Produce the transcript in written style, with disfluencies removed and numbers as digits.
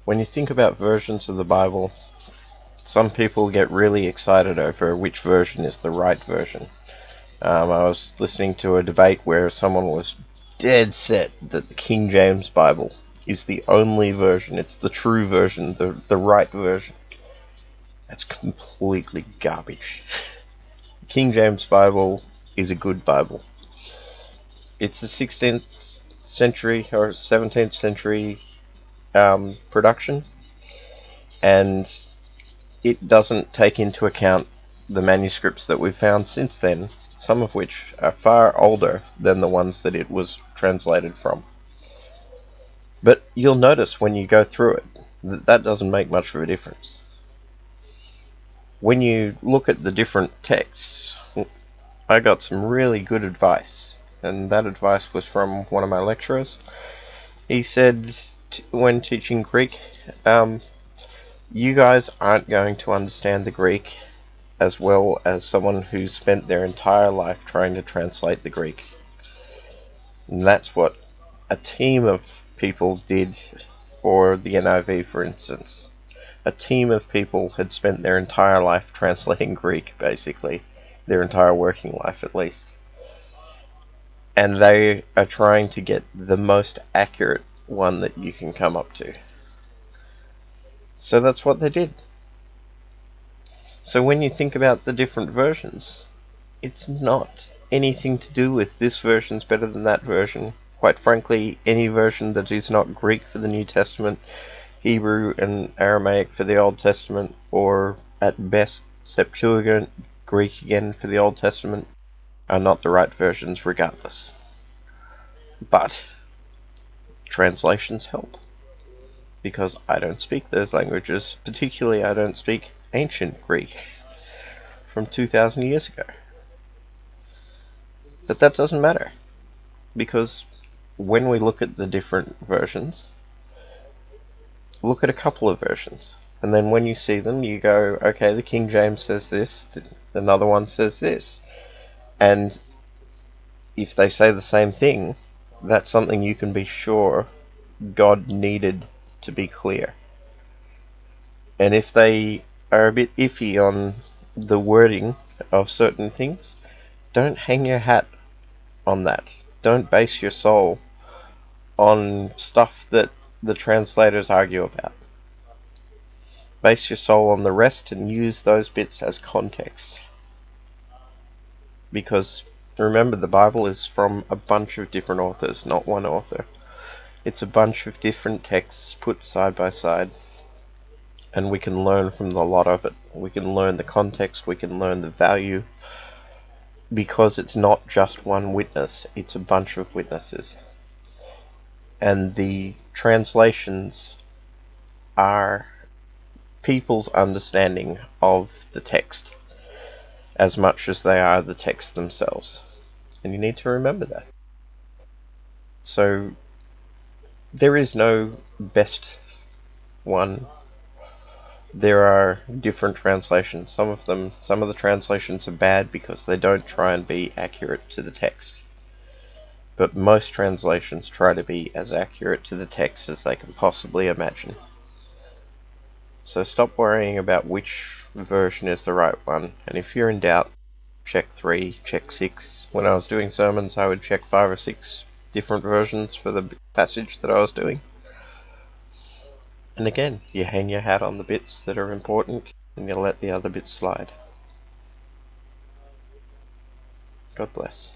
When you think about versions of the Bible, some people get really excited over which version is the right version. I was listening to a debate where someone was dead set that the King James Bible is the only version, it's the true version, the right version. That's completely garbage. The King James Bible is a good Bible. It's a 16th century or 17th century production, and it doesn't take into account the manuscripts that we've found since then, some of which are far older than the ones that it was translated from. But you'll notice when you go through it that that doesn't make much of a difference. When you look at the different texts, I got some really good advice, and that advice was from one of my lecturers. He said, when teaching Greek, you guys aren't going to understand the Greek as well as someone who's spent their entire life trying to translate the Greek. And that's what a team of people did for the NIV, for instance. A team of people had spent their entire life translating Greek, basically. Their entire working life, at least. And they are trying to get the most accurate one that you can come up to. So that's what they did. So when you think about the different versions, it's not anything to do with this version's better than that version. Quite frankly, any version that is not Greek for the New Testament, Hebrew and Aramaic for the Old Testament, or at best Septuagint, Greek again for the Old Testament, are not the right versions regardless. But translations help, because I don't speak those languages, particularly I don't speak ancient Greek from 2,000 years ago. But that doesn't matter, because when we look at the different versions, look at a couple of versions, and then when you see them, you go, okay, the King James says this, another one says this, and if they say the same thing, that's something you can be sure God needed to be clear. And if they are a bit iffy on the wording of certain things, don't hang your hat on that. Don't base your soul on stuff that the translators argue about. Base your soul on the rest and use those bits as context. Because remember, the Bible is from a bunch of different authors, not one author. It's a bunch of different texts put side by side, and we can learn from a lot of it. We can learn the context, we can learn the value, because it's not just one witness, it's a bunch of witnesses. And the translations are people's understanding of the text as much as they are the text themselves. And you need to remember that. So there is no best one. There are different translations. Some of the translations are bad because they don't try and be accurate to the text. But most translations try to be as accurate to the text as they can possibly imagine. So stop worrying about which version is the right one, and if you're in doubt, check 3, check 6. When I was doing sermons, I would check 5 or 6 different versions for the passage that I was doing. And again, you hang your hat on the bits that are important, and you let the other bits slide. God bless.